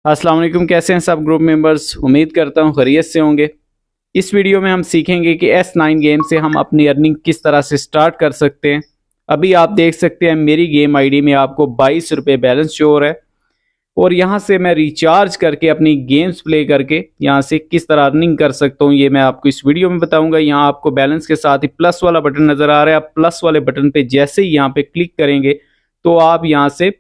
अस्सलाम वालेकुम, कैसे हैं सब ग्रुप मेंबर्स। उम्मीद करता हूं खैरियत से होंगे। इस वीडियो में हम सीखेंगे कि S9 गेम से हम अपनी अर्निंग किस तरह से स्टार्ट कर सकते हैं। अभी आप देख सकते हैं मेरी गेम आईडी में आपको 22 रुपये बैलेंस शो हो रहा है और यहाँ से मैं रिचार्ज करके अपनी गेम्स प्ले करके यहाँ से किस तरह अर्निंग कर सकता हूँ ये मैं आपको इस वीडियो में बताऊँगा। यहाँ आपको बैलेंस के साथ ही प्लस वाला बटन नज़र आ रहा है। आप प्लस वाले बटन पर जैसे ही यहाँ पे क्लिक करेंगे तो आप यहाँ से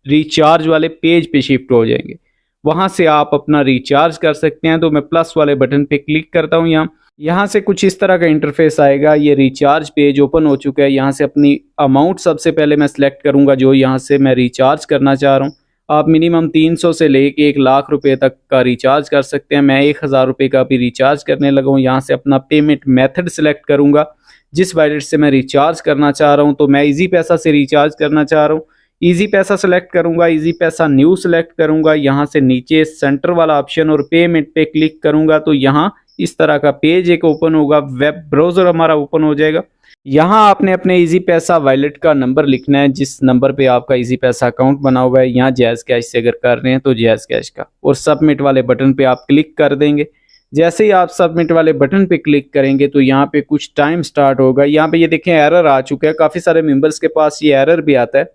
रिचार्ज वाले पेज पे शिफ्ट हो जाएंगे। वहां से आप अपना रिचार्ज कर सकते हैं। तो मैं प्लस वाले बटन पे क्लिक करता हूं। यहाँ से कुछ इस तरह का इंटरफेस आएगा। ये रिचार्ज पेज ओपन हो चुका है। यहाँ से अपनी अमाउंट सबसे पहले मैं सिलेक्ट करूंगा जो यहाँ से मैं रिचार्ज करना चाह रहा हूँ। आप मिनिमम 300 से लेके 1 लाख रुपए तक का रिचार्ज कर सकते हैं। मैं 1000 रुपये का भी रिचार्ज करने लगा हूँ। यहाँ से अपना पेमेंट मेथड सेलेक्ट करूंगा जिस वॉलेट से मैं रिचार्ज करना चाह रहा हूँ। तो मैं इजी पैसा से रिचार्ज करना चाह रहा हूँ। इजी पैसा सेलेक्ट करूंगा, इजी पैसा न्यू सेलेक्ट करूंगा। यहाँ से नीचे सेंटर वाला ऑप्शन और पेमेंट पे क्लिक करूंगा तो यहाँ इस तरह का पेज एक ओपन होगा। वेब ब्राउजर हमारा ओपन हो जाएगा। यहाँ आपने अपने इजी पैसा वॉलेट का नंबर लिखना है जिस नंबर पे आपका इजी पैसा अकाउंट बना हुआ है। यहाँ जैज़ कैश से अगर कर रहे हैं तो जैज़ कैश का, और सबमिट वाले बटन पे आप क्लिक कर देंगे। जैसे ही आप सबमिट वाले बटन पे क्लिक करेंगे तो यहाँ पे कुछ टाइम स्टार्ट होगा। यहाँ पे ये देखें एरर आ चुका है। काफ़ी सारे मेंबर्स के पास ये एरर भी आता है।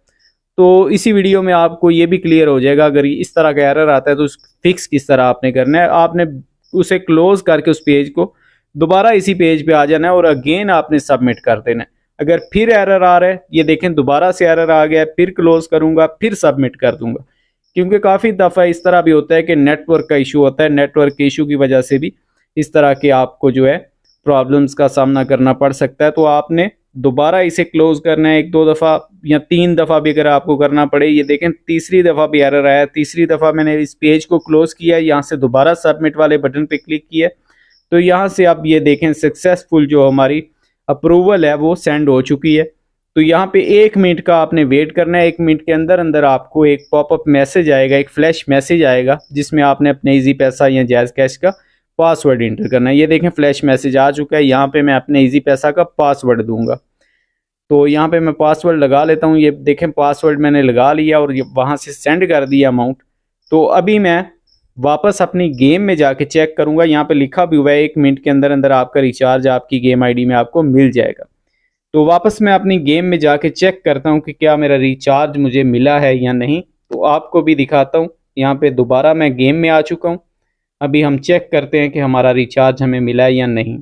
तो इसी वीडियो में आपको ये भी क्लियर हो जाएगा अगर इस तरह का एरर आता है तो फिक्स किस तरह आपने करना है। आपने उसे क्लोज करके उस पेज को दोबारा इसी पेज पे आ जाना है और अगेन आपने सबमिट कर देना है। अगर फिर एरर आ रहा है, ये देखें दोबारा से एरर आ गया, फिर क्लोज करूंगा, फिर सबमिट कर दूंगा। क्योंकि काफ़ी दफ़ा इस तरह भी होता है कि नेटवर्क का इशू होता है। नेटवर्क के इशू की वजह से भी इस तरह के आपको जो है प्रॉब्लम्स का सामना करना पड़ सकता है। तो आपने दोबारा इसे क्लोज करना है 1-2 दफ़ा या 3 दफ़ा भी अगर आपको करना पड़े। ये देखें तीसरी दफ़ा भी एरर आया। तीसरी दफ़ा मैंने इस पेज को क्लोज किया, यहाँ से दोबारा सबमिट वाले बटन पे क्लिक किया तो यहाँ से आप ये देखें सक्सेसफुल जो हमारी अप्रूवल है वो सेंड हो चुकी है। तो यहाँ पे 1 मिनट का आपने वेट करना है। 1 मिनट के अंदर अंदर आपको एक पॉपअप मैसेज आएगा, एक फ्लैश मैसेज आएगा जिसमें आपने अपने इजी पैसा या जैज़ कैश का पासवर्ड इंटर करना है। ये देखें फ्लैश मैसेज आ चुका है। यहाँ पे मैं अपने इजी पैसा का पासवर्ड दूंगा। तो यहाँ पे मैं पासवर्ड लगा लेता हूँ। ये देखें पासवर्ड मैंने लगा लिया और वहाँ से सेंड कर दिया अमाउंट। तो अभी मैं वापस अपनी गेम में जाके चेक करूँगा। यहाँ पे लिखा भी हुआ है 1 मिनट के अंदर अंदर आपका रिचार्ज आपकी गेम आईडी में आपको मिल जाएगा। तो वापस मैं अपनी गेम में जाके चेक करता हूँ कि क्या मेरा रिचार्ज मुझे मिला है या नहीं। तो आपको भी दिखाता हूँ। यहाँ पे दोबारा मैं गेम में आ चुका हूँ। अभी हम चेक करते हैं कि हमारा रिचार्ज हमें मिला है या नहीं।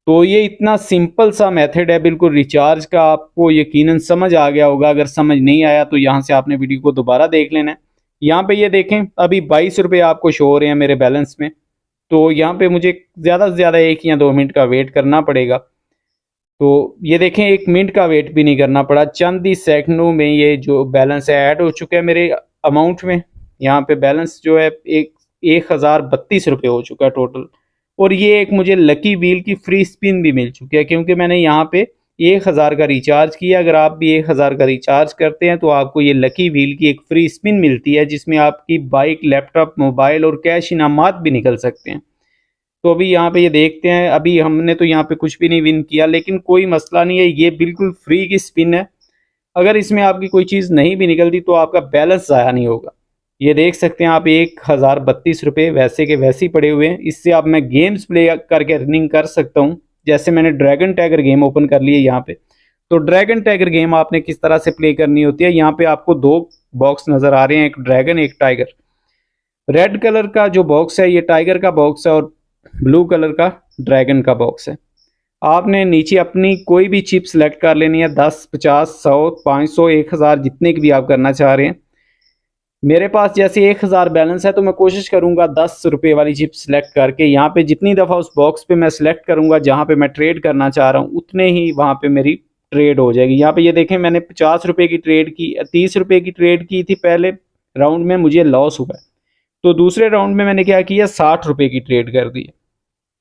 तो ये इतना सिंपल सा मेथड है बिल्कुल रिचार्ज का। आपको यकीनन समझ आ गया होगा। अगर समझ नहीं आया तो यहाँ से आपने वीडियो को दोबारा देख लेना है। यहाँ पे ये देखें अभी 22 रुपये आपको शो हो रहे हैं मेरे बैलेंस में। तो यहाँ पे मुझे ज़्यादा से ज़्यादा 1 या 2 मिनट का वेट करना पड़ेगा। तो ये देखें 1 मिनट का वेट भी नहीं करना पड़ा, चंद ही सेकंडों में ये जो बैलेंस है ऐड हो चुका है मेरे अमाउंट में। यहाँ पे बैलेंस जो है 1032 रुपये हो चुका है टोटल। और ये एक मुझे लकी व्हील की फ्री स्पिन भी मिल चुकी है क्योंकि मैंने यहाँ पे 1000 का रिचार्ज किया। अगर आप भी 1000 का रिचार्ज करते हैं तो आपको ये लकी व्हील की एक फ्री स्पिन मिलती है जिसमें आपकी बाइक, लैपटॉप, मोबाइल और कैश इनामात भी निकल सकते हैं। तो अभी यहाँ पे ये देखते हैं। अभी हमने तो यहाँ पे कुछ भी नहीं विन किया, लेकिन कोई मसला नहीं है, ये बिल्कुल फ्री की स्पिन है। अगर इसमें आपकी कोई चीज़ नहीं भी निकलती तो आपका बैलेंस ज़ाया नहीं होगा। ये देख सकते हैं आप 1032 रुपये वैसे के वैसे ही पड़े हुए हैं। इससे अब मैं गेम्स प्ले करके अर्निंग कर सकता हूँ। जैसे मैंने ड्रैगन टैगर गेम ओपन कर ली है यहाँ पे। तो ड्रैगन टैगर गेम आपने किस तरह से प्ले करनी होती है, यहाँ पे आपको 2 बॉक्स नज़र आ रहे हैं, एक ड्रैगन एक टाइगर। रेड कलर का जो बॉक्स है ये टाइगर का बॉक्स है और ब्लू कलर का ड्रैगन का बॉक्स है। आपने नीचे अपनी कोई भी चिप सेलेक्ट कर लेनी है, 10, 50, 100, 500, 1000 जितने की भी आप करना चाह रहे हैं। मेरे पास जैसे 1000 बैलेंस है तो मैं कोशिश करूंगा 10 रुपये वाली चिप सेलेक्ट करके यहाँ पे जितनी दफ़ा उस बॉक्स पे मैं सेलेक्ट करूंगा जहाँ पे मैं ट्रेड करना चाह रहा हूँ उतने ही वहाँ पे मेरी ट्रेड हो जाएगी। यहाँ पे ये देखें मैंने 50 रुपये की ट्रेड की, 30 रुपये की ट्रेड की थी पहले राउंड में, मुझे लॉस हुआ है। तो दूसरे राउंड में मैंने क्या किया, 60 रुपये की ट्रेड कर दी।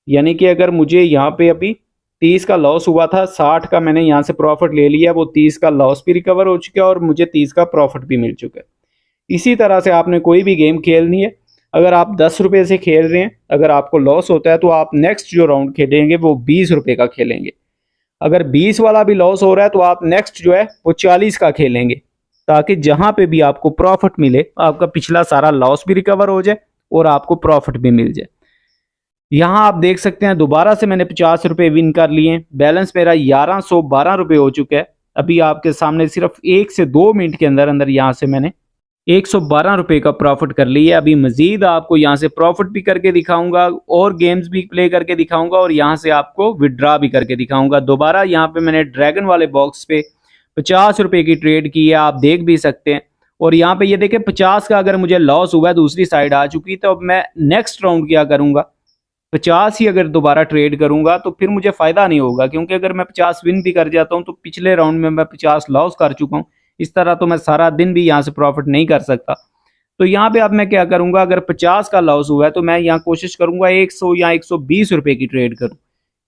यानी कि अगर मुझे यहाँ पे अभी 30 का लॉस हुआ था, 60 का मैंने यहाँ से प्रॉफिट ले लिया, वो 30 का लॉस भी रिकवर हो चुका है और मुझे 30 का प्रॉफिट भी मिल चुका है। इसी तरह से आपने कोई भी गेम खेलनी है। अगर आप 10 रुपये से खेल रहे हैं, अगर आपको लॉस होता है तो आप नेक्स्ट जो राउंड खेलेंगे वो 20 रुपये का खेलेंगे। अगर 20 वाला भी लॉस हो रहा है तो आप नेक्स्ट जो है वो 40 का खेलेंगे। ताकि जहां पे भी आपको प्रॉफिट मिले आपका पिछला सारा लॉस भी रिकवर हो जाए और आपको प्रॉफिट भी मिल जाए। यहाँ आप देख सकते हैं दोबारा से मैंने 50 रुपये विन कर लिए। बैलेंस मेरा 1112 रुपये हो चुका है। अभी आपके सामने सिर्फ 1 से 2 मिनट के अंदर अंदर यहाँ से मैंने 112 रुपये का प्रॉफिट कर लिया। अभी मजीद आपको यहाँ से प्रॉफिट भी करके दिखाऊंगा और गेम्स भी प्ले करके दिखाऊंगा और यहाँ से आपको विड्रॉ भी करके दिखाऊंगा। दोबारा यहाँ पे मैंने ड्रैगन वाले बॉक्स पे 50 रुपये की ट्रेड की है, आप देख भी सकते हैं। और यहाँ पे ये देखें 50 का अगर मुझे लॉस हुआ है, दूसरी साइड आ चुकी, तो अब मैं नेक्स्ट राउंड क्या करूँगा, 50 ही अगर दोबारा ट्रेड करूंगा तो फिर मुझे फायदा नहीं होगा, क्योंकि अगर मैं 50 विन भी कर जाता हूं तो पिछले राउंड में मैं 50 लॉस कर चुका हूं। इस तरह तो मैं सारा दिन भी यहां से प्रॉफिट नहीं कर सकता। तो यहाँ पे अब मैं क्या करूंगा, अगर 50 का लॉस हुआ है तो मैं यहाँ कोशिश करूंगा 100 या 120 रुपए की ट्रेड करूं,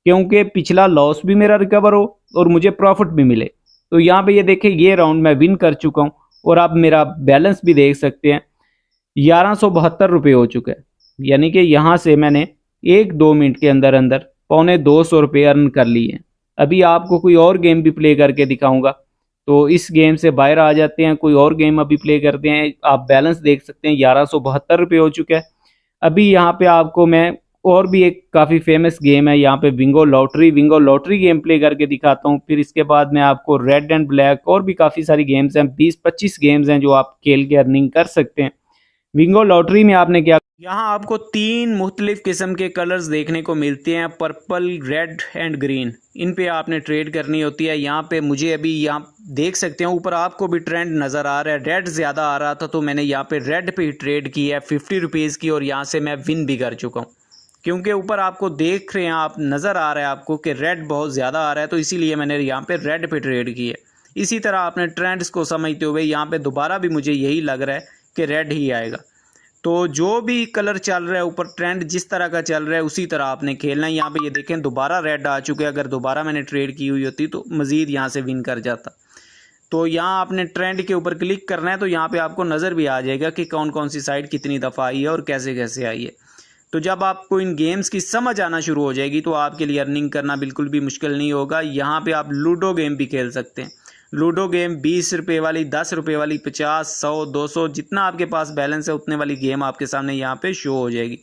क्योंकि पिछला लॉस भी मेरा रिकवर हो और मुझे प्रॉफिट भी मिले। तो यहाँ पे ये देखें ये राउंड मैं विन कर चुका हूँ और आप मेरा बैलेंस भी देख सकते हैं 1172 रुपये हो चुका है। यानी कि यहाँ से मैंने 1-2 मिनट के अंदर अंदर 250 रुपये अर्न कर लिए। अभी आपको कोई और गेम भी प्ले करके दिखाऊंगा, तो इस गेम से बाहर आ जाते हैं, कोई और गेम अभी प्ले करते हैं। आप बैलेंस देख सकते हैं 1172 रुपये हो चुका है। अभी यहाँ पे आपको मैं और भी एक काफ़ी फेमस गेम है यहाँ पे विंगो लॉटरी गेम प्ले करके दिखाता हूँ। फिर इसके बाद मैं आपको रेड एंड ब्लैक और भी काफ़ी सारी गेम्स हैं, 20-25 गेम्स हैं जो आप खेल के अर्निंग कर सकते हैं। विंगो लॉटरी में आपने क्या, यहाँ आपको 3 मुख्तलिफ किस्म के कलर्स देखने को मिलते हैं, पर्पल, रेड एंड ग्रीन। इन पे आपने ट्रेड करनी होती है। यहाँ पे मुझे अभी यहाँ देख सकते हैं ऊपर आपको भी ट्रेंड नज़र आ रहा है, रेड ज़्यादा आ रहा था तो मैंने यहाँ पे रेड पे ही ट्रेड की है 50 रुपीज़ की, और यहाँ से मैं विन भी कर चुका हूँ। क्योंकि ऊपर आपको देख रहे हैं, आप नज़र आ रहा है आपको कि रेड बहुत ज़्यादा आ रहा है, तो इसीलिए मैंने यहाँ पे रेड पे ट्रेड की है। इसी तरह आपने ट्रेंड्स को समझते हुए यहाँ पे दोबारा भी मुझे यही लग रहा है कि रेड ही आएगा। तो जो भी कलर चल रहा है ऊपर, ट्रेंड जिस तरह का चल रहा है उसी तरह आपने खेलना है। यहाँ पे ये देखें दोबारा रेड आ चुके हैं, अगर दोबारा मैंने ट्रेड की हुई होती तो मज़ीद यहाँ से विन कर जाता। तो यहाँ आपने ट्रेंड के ऊपर क्लिक करना है, तो यहाँ पे आपको नज़र भी आ जाएगा कि कौन कौन सी साइड कितनी दफ़ा आई है और कैसे कैसे आई है। तो जब आपको इन गेम्स की समझ आना शुरू हो जाएगी तो आपके लिए अर्निंग करना बिल्कुल भी मुश्किल नहीं होगा। यहाँ पे आप लूडो गेम भी खेल सकते हैं। लूडो गेम 20 रुपये वाली, 10 रुपये वाली, 50, 100, 200 जितना आपके पास बैलेंस है उतने वाली गेम आपके सामने यहाँ पे शो हो जाएगी।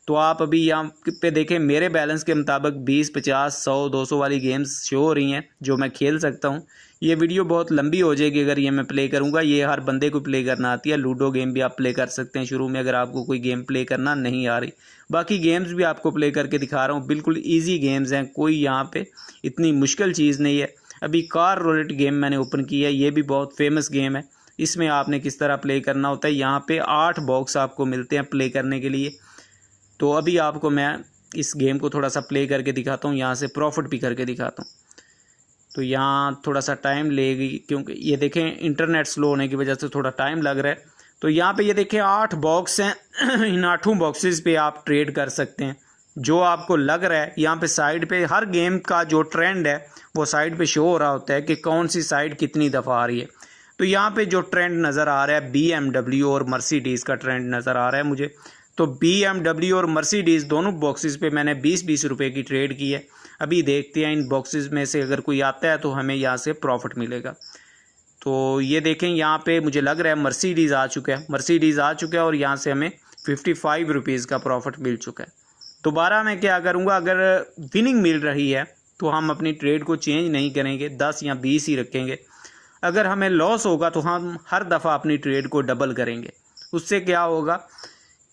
तो आप अभी यहाँ पे देखें मेरे बैलेंस के मुताबिक 20, 50, 100, 200 वाली गेम्स शो हो रही हैं जो मैं खेल सकता हूँ। ये वीडियो बहुत लंबी हो जाएगी अगर ये मैं प्ले करूँगा। ये हर बंदे को प्ले करना आती है। लूडो गेम भी आप प्ले कर सकते हैं शुरू में अगर आपको कोई गेम प्ले करना नहीं आ रही। बाकी गेम्स भी आपको प्ले करके दिखा रहा हूँ, बिल्कुल ईजी गेम्स हैं, कोई यहाँ पे इतनी मुश्किल चीज़ नहीं है। अभी कार रोलेट गेम मैंने ओपन की है, ये भी बहुत फेमस गेम है। इसमें आपने किस तरह प्ले करना होता है, यहाँ पे 8 बॉक्स आपको मिलते हैं प्ले करने के लिए। तो अभी आपको मैं इस गेम को थोड़ा सा प्ले करके दिखाता हूँ, यहाँ से प्रॉफिट भी करके दिखाता हूँ। तो यहाँ थोड़ा सा टाइम लेगी क्योंकि ये देखें इंटरनेट स्लो होने की वजह से थोड़ा टाइम लग रहा है। तो यहाँ पे ये देखें 8 बॉक्स हैं इन 8 बॉक्सेस पे आप ट्रेड कर सकते हैं। जो आपको लग रहा है यहाँ पे साइड पे हर गेम का जो ट्रेंड है वो साइड पे शो हो रहा होता है कि कौन सी साइड कितनी दफ़ा आ रही है। तो यहाँ पे जो ट्रेंड नज़र आ रहा है BMW और मर्सिडीज़ का ट्रेंड नज़र आ रहा है मुझे। तो BMW और मर्सिडीज़ दोनों बॉक्सेस पे मैंने 20-20 रुपये की ट्रेड की है। अभी देखते हैं इन बॉक्सेस में से अगर कोई आता है तो हमें यहाँ से प्रॉफिट मिलेगा। तो ये देखें यहाँ पे मुझे लग रहा है मर्सिडीज़ आ चुका है, और यहाँ से हमें 55 रुपीज़ का प्रॉफिट मिल चुका है। दोबारा मैं क्या करूँगा, अगर विनिंग मिल रही है तो हम अपनी ट्रेड को चेंज नहीं करेंगे, 10 या 20 ही रखेंगे। अगर हमें लॉस होगा तो हम हर दफ़ा अपनी ट्रेड को डबल करेंगे। उससे क्या होगा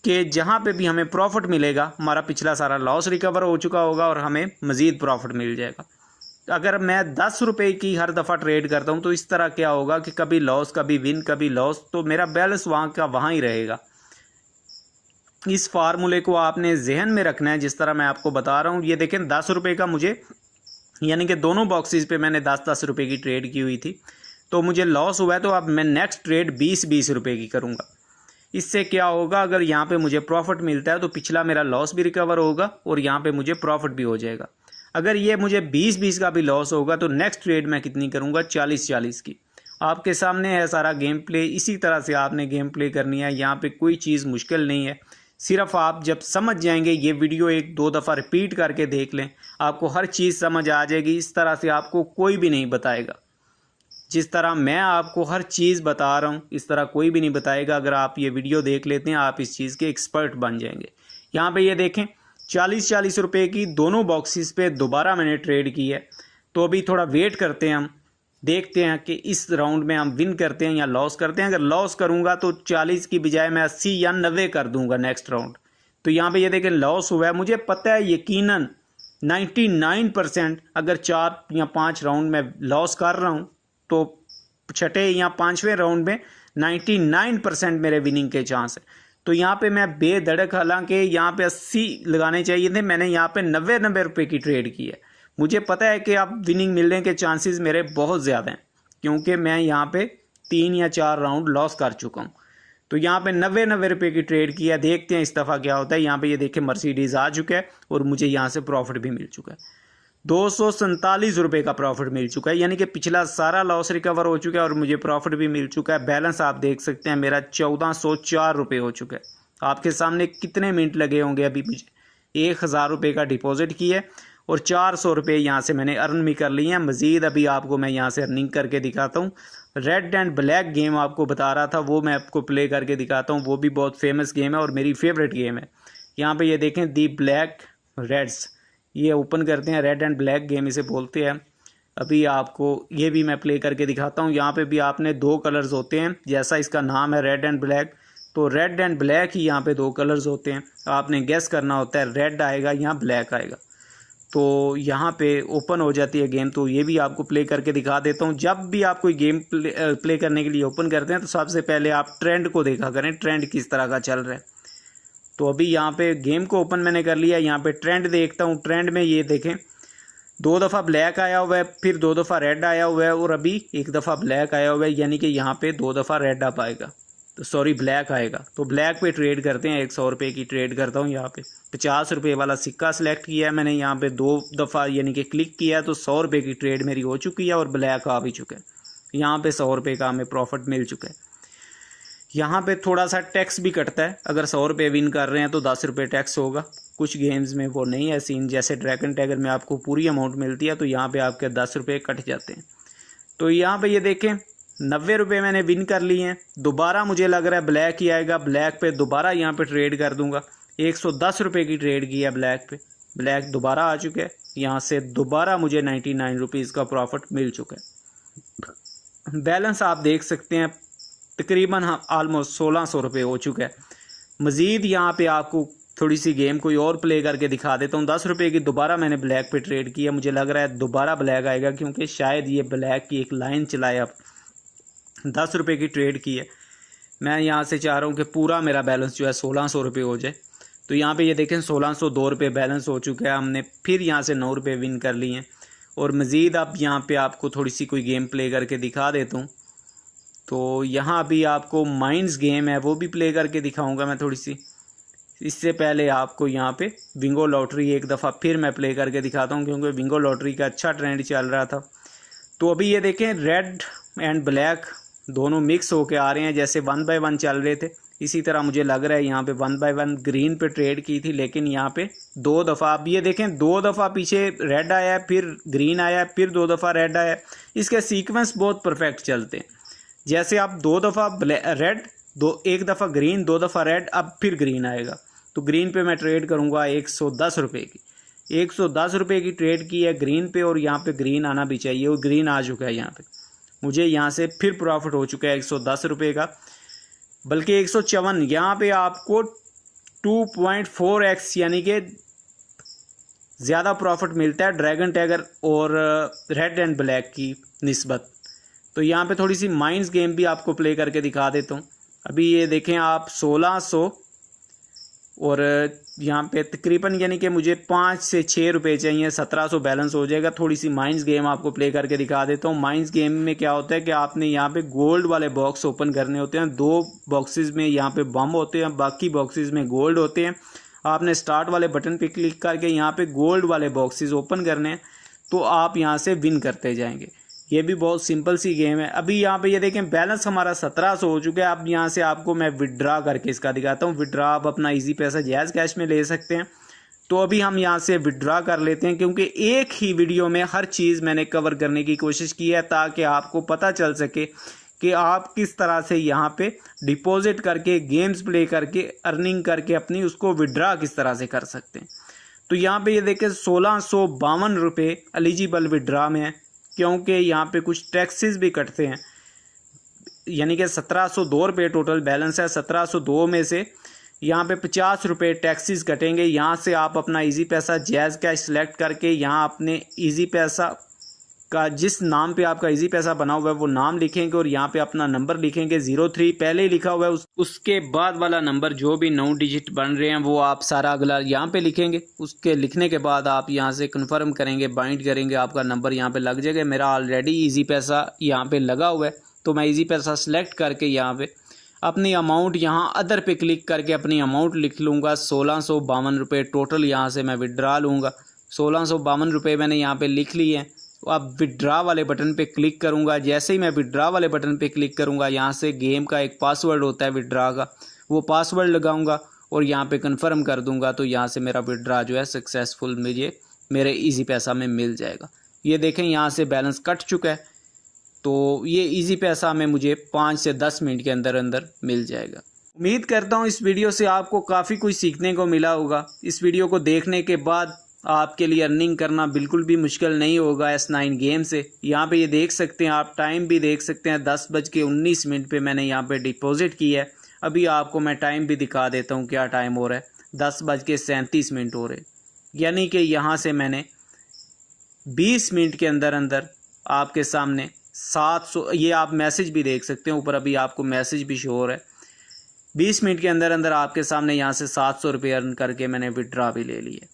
कि जहाँ पे भी हमें प्रॉफिट मिलेगा हमारा पिछला सारा लॉस रिकवर हो चुका होगा और हमें मज़ीद प्रॉफिट मिल जाएगा। अगर मैं 10 रुपये की हर दफ़ा ट्रेड करता हूँ तो इस तरह क्या होगा कि कभी लॉस कभी विन कभी लॉस, तो मेरा बैलेंस वहाँ का वहाँ ही रहेगा। इस फार्मूले को आपने जहन में रखना है जिस तरह मैं आपको बता रहा हूँ। ये देखें 10 रुपये का मुझे, यानी कि दोनों बॉक्सेस पे मैंने 10-10 रुपये की ट्रेड की हुई थी, तो मुझे लॉस हुआ है तो अब मैं नेक्स्ट ट्रेड 20-20 रुपये की करूँगा। इससे क्या होगा, अगर यहाँ पे मुझे प्रॉफिट मिलता है तो पिछला मेरा लॉस भी रिकवर होगा और यहाँ पे मुझे प्रॉफिट भी हो जाएगा। अगर ये मुझे 20-20 का भी लॉस होगा तो नेक्स्ट ट्रेड मैं कितनी करूँगा, 40-40 की। आपके सामने है सारा गेम प्ले, इसी तरह से आपने गेम प्ले करनी है। यहाँ पे कोई चीज़ मुश्किल नहीं है, सिर्फ आप जब समझ जाएंगे, ये वीडियो 1-2 दफ़ा रिपीट करके देख लें, आपको हर चीज़ समझ आ जाएगी। इस तरह से आपको कोई भी नहीं बताएगा। जिस तरह मैं आपको हर चीज़ बता रहा हूँ इस तरह कोई भी नहीं बताएगा। अगर आप ये वीडियो देख लेते हैं आप इस चीज़ के एक्सपर्ट बन जाएंगे। यहाँ पे ये देखें 40-40 रुपये की दोनों बॉक्सेस पे दोबारा मैंने ट्रेड की है। तो अभी थोड़ा वेट करते हैं, हम देखते हैं कि इस राउंड में हम विन करते हैं या लॉस करते हैं। अगर लॉस करूँगा तो 40 की बजाय मैं 80 या 90 कर दूँगा नेक्स्ट राउंड। तो यहाँ पे ये देखें लॉस हुआ है। मुझे पता है यकीनन 99% अगर 4 या 5 राउंड में लॉस कर रहा हूँ तो छठे या 5वें राउंड में 99% मेरे विनिंग के चांस है। तो यहाँ पे मैं बेधड़क, हालांकि यहाँ पे 80 लगाने चाहिए थे, मैंने यहाँ पे 90 रुपये की ट्रेड की है। मुझे पता है कि अब विनिंग मिलने के चांसेस मेरे बहुत ज़्यादा हैं क्योंकि मैं यहाँ पे 3 या 4 राउंड लॉस कर चुका हूँ। तो यहाँ पे 90 रुपये की ट्रेड की है। देखते हैं इस दफ़ा क्या होता है। यहाँ पे ये देखें मर्सिडीज़ आ चुका है और मुझे यहाँ से प्रॉफिट भी मिल चुका है। 247 रुपये का प्रॉफिट मिल चुका है, यानी कि पिछला सारा लॉस रिकवर हो चुका है और मुझे प्रॉफिट भी मिल चुका है। बैलेंस आप देख सकते हैं मेरा 1404 रुपये हो चुका है। आपके सामने कितने मिनट लगे होंगे। अभी मुझे 1000 रुपये का डिपॉजिट किया है और 400 रुपये यहाँ से मैंने अर्न भी कर लिए हैं। मज़ीद अभी आपको मैं यहाँ से अर्निंग करके दिखाता हूँ। रेड एंड ब्लैक गेम आपको बता रहा था, वो मैं आपको प्ले करके दिखाता हूँ। वो भी बहुत फेमस गेम है और मेरी फेवरेट गेम है। यहाँ पे ये देखें दी ब्लैक रेड्स, ये ओपन करते हैं। रेड एंड ब्लैक गेम इसे बोलते हैं। अभी आपको ये भी मैं प्ले करके दिखाता हूँ। यहाँ पे भी आपने 2 कलर्स होते हैं, जैसा इसका नाम है रेड एंड ब्लैक, तो रेड एंड ब्लैक ही यहाँ पे 2 कलर्स होते हैं। आपने गेस करना होता है रेड आएगा या ब्लैक आएगा। तो यहाँ पे ओपन हो जाती है गेम। तो ये भी आपको प्ले करके दिखा देता हूँ। जब भी आप कोई गेम प्ले करने के लिए ओपन करते हैं तो सबसे पहले आप ट्रेंड को देखा करें, ट्रेंड किस तरह का चल रहा है। तो अभी यहाँ पे गेम को ओपन मैंने कर लिया। यहाँ पे ट्रेंड देखता हूँ। ट्रेंड में ये देखें 2 दफ़ा ब्लैक आया हुआ है, फिर 2 दफ़ा रेड आया हुआ है और अभी 1 दफ़ा ब्लैक आया हुआ है, यानी कि यहाँ पे 2 दफ़ा रेड अप आएगा, तो सॉरी ब्लैक आएगा। तो ब्लैक पे ट्रेड करते हैं। 100 रुपये की ट्रेड करता हूँ। यहाँ पे 50 रुपये वाला सिक्का सिलेक्ट किया है मैंने। यहाँ पे 2 दफ़ा यानी कि क्लिक किया तो 100 रुपये की ट्रेड मेरी हो चुकी है और ब्लैक आ भी चुका है। यहाँ पे 100 रुपये का हमें प्रॉफिट मिल चुका है। यहाँ पे थोड़ा सा टैक्स भी कटता है। अगर 100 रुपये विन कर रहे हैं तो 10 रुपये टैक्स होगा। कुछ गेम्स में वो नहीं है सीन, जैसे ड्रैगन टैगर में आपको पूरी अमाउंट मिलती है, तो यहाँ पे आपके 10 रुपये कट जाते हैं। तो यहाँ पे ये देखें 90 रुपये मैंने विन कर लिए हैं। दोबारा मुझे लग रहा है ब्लैक ही आएगा। ब्लैक पे दोबारा यहाँ पे ट्रेड कर दूंगा। 110 रुपये की ट्रेड की है ब्लैक पे, ब्लैक दोबारा आ चुका है। यहाँ से दोबारा मुझे 99 रुपीज़ का प्रॉफिट मिल चुका है। बैलेंस आप देख सकते हैं तकरीबन आलमोस्ट 1600 रुपये हो चुका है। मज़ीद यहाँ पे आपको थोड़ी सी गेम कोई और प्ले करके दिखा देता हूँ। 10 रुपये की दोबारा मैंने ब्लैक पे ट्रेड किया। मुझे लग रहा है दोबारा ब्लैक आएगा क्योंकि शायद ये ब्लैक की एक लाइन चलाए। अब 10 रुपये की ट्रेड की है। मैं यहाँ से चाह रहा हूँ कि पूरा मेरा बैलेंस जो है 1600 रुपये हो जाए। तो यहाँ पे ये देखें 1602 रुपये बैलेंस हो चुका है। हमने फिर यहाँ से 9 रुपये विन कर लिए हैं और मज़ीद अब यहाँ पे आपको थोड़ी सी कोई गेम प्ले करके दिखा देता हूँ। तो यहाँ अभी आपको माइंस गेम है वो भी प्ले करके दिखाऊंगा मैं थोड़ी सी। इससे पहले आपको यहाँ पे बिंगो लॉटरी एक दफ़ा फिर मैं प्ले करके दिखाता हूँ क्योंकि बिंगो लॉटरी का अच्छा ट्रेंड चल रहा था। तो अभी ये देखें रेड एंड ब्लैक दोनों मिक्स होके आ रहे हैं, जैसे 1 बाय 1 चल रहे थे। इसी तरह मुझे लग रहा है यहाँ पे 1 बाय 1 ग्रीन पे ट्रेड की थी, लेकिन यहाँ पे 2 दफ़ा, अब ये देखें 2 दफ़ा पीछे रेड आया है, फिर ग्रीन आया है, फिर 2 दफ़ा रेड आया है। इसके सीक्वेंस बहुत परफेक्ट चलते हैं। जैसे आप 2 दफ़ा रेड, 1 दफ़ा ग्रीन, 2 दफ़ा रेड, अब फिर ग्रीन आएगा। तो ग्रीन पे मैं ट्रेड करूँगा 110 रुपये की। 110 रुपये की ट्रेड की है ग्रीन पे और यहाँ पे ग्रीन आना भी चाहिए और ग्रीन आ चुका है। यहाँ पे मुझे यहाँ से फिर प्रॉफिट हो चुका है 110 रुपये का, बल्कि 154। यहाँ पे आपको 2.4x यानी कि ज़्यादा प्रॉफिट मिलता है ड्रैगन टैगर और रेड एंड ब्लैक की निस्बत। तो यहाँ पे थोड़ी सी माइंस गेम भी आपको प्ले करके दिखा देता हूँ। अभी ये देखें आप 1600 और यहाँ पे तकरीबन यानी कि मुझे 5 से 6 रुपये चाहिए, 1700 बैलेंस हो जाएगा। थोड़ी सी माइंस गेम आपको प्ले करके दिखा देता हूँ। माइंस गेम में क्या होता है कि आपने यहाँ पे गोल्ड वाले बॉक्स ओपन करने होते हैं। 2 बॉक्सेस में यहाँ पे बम होते हैं, बाकी बॉक्सेस में गोल्ड होते हैं। आपने स्टार्ट वाले बटन पे क्लिक करके यहाँ पे गोल्ड वाले बॉक्सेस ओपन करने हैं, तो आप यहाँ से विन करते जाएंगे। ये भी बहुत सिंपल सी गेम है। अभी यहाँ पे ये देखें बैलेंस हमारा 1700 हो चुका है। अब यहाँ से आपको मैं विड्रा करके इसका दिखाता हूँ। विड्रा आप अपना इजी पैसा जायज़ कैश में ले सकते हैं। तो अभी हम यहाँ से विड्रा कर लेते हैं, क्योंकि एक ही वीडियो में हर चीज़ मैंने कवर करने की कोशिश की है ताकि आपको पता चल सके कि आप किस तरह से यहाँ पे डिपॉजिट करके गेम्स प्ले करके अर्निंग करके अपनी उसको विड्रा किस तरह से कर सकते हैं। तो यहाँ पे ये देखें 1652 रुपये एलिजिबल विड्रा में है, क्योंकि यहाँ पे कुछ टैक्सेस भी कटते हैं, यानी कि 1702 रुपये टोटल बैलेंस है। 1702 में से यहाँ पे 50 रुपये टैक्सेस कटेंगे। यहाँ से आप अपना इजी पैसा जैज़ कैश सेलेक्ट करके यहाँ अपने इजी पैसा का जिस नाम पे आपका इजी पैसा बना हुआ है वो नाम लिखेंगे और यहाँ पे अपना नंबर लिखेंगे। 03 पहले ही लिखा हुआ है, उसके बाद वाला नंबर जो भी 9 डिजिट बन रहे हैं वो आप सारा अगला यहाँ पे लिखेंगे। उसके लिखने के बाद आप यहाँ से कन्फर्म करेंगे, बाइंड करेंगे, आपका नंबर यहाँ पे लग जाएगा। मेरा ऑलरेडी इजी पैसा यहाँ पे लगा हुआ है, तो मैं इजी पैसा सेलेक्ट करके यहाँ पे अपनी अमाउंट यहाँ अदर पे क्लिक करके अपनी अमाउंट लिख लूँगा। 1652 रुपये टोटल यहाँ से मैं विड्रा लूँगा। 1652 रुपये मैंने यहाँ पे लिख लिए हैं। अब विड्रा वाले बटन पे क्लिक करूँगा। जैसे ही मैं विड्रा वाले बटन पे क्लिक करूँगा, यहाँ से गेम का एक पासवर्ड होता है विड्रा का, वो पासवर्ड लगाऊँगा और यहाँ पे कन्फर्म कर दूँगा। तो यहाँ से मेरा विड्रा जो है सक्सेसफुल मुझे मेरे ईजी पैसा में मिल जाएगा। ये देखें यहाँ से बैलेंस कट चुका है, तो ये इजी पैसा में मुझे 5 से 10 मिनट के अंदर अंदर मिल जाएगा। उम्मीद करता हूँ इस वीडियो से आपको काफ़ी कुछ सीखने को मिला होगा। इस वीडियो को देखने के बाद आपके लिए अर्निंग करना बिल्कुल भी मुश्किल नहीं होगा S9 गेम से। यहाँ पे ये देख सकते हैं, आप टाइम भी देख सकते हैं, 10:19 पे मैंने यहाँ पे डिपॉजिट किया है। अभी आपको मैं टाइम भी दिखा देता हूँ क्या टाइम हो रहा है, 10:37 हो रहे, यानी कि यहाँ से मैंने 20 मिनट के अंदर अंदर आपके सामने 700, ये आप मैसेज भी देख सकते हैं ऊपर, अभी आपको मैसेज भी शो हो रहा है। 20 मिनट के अंदर अंदर आपके सामने यहाँ से 700 रुपये अर्न करके मैंने विड्रा भी ले लिए।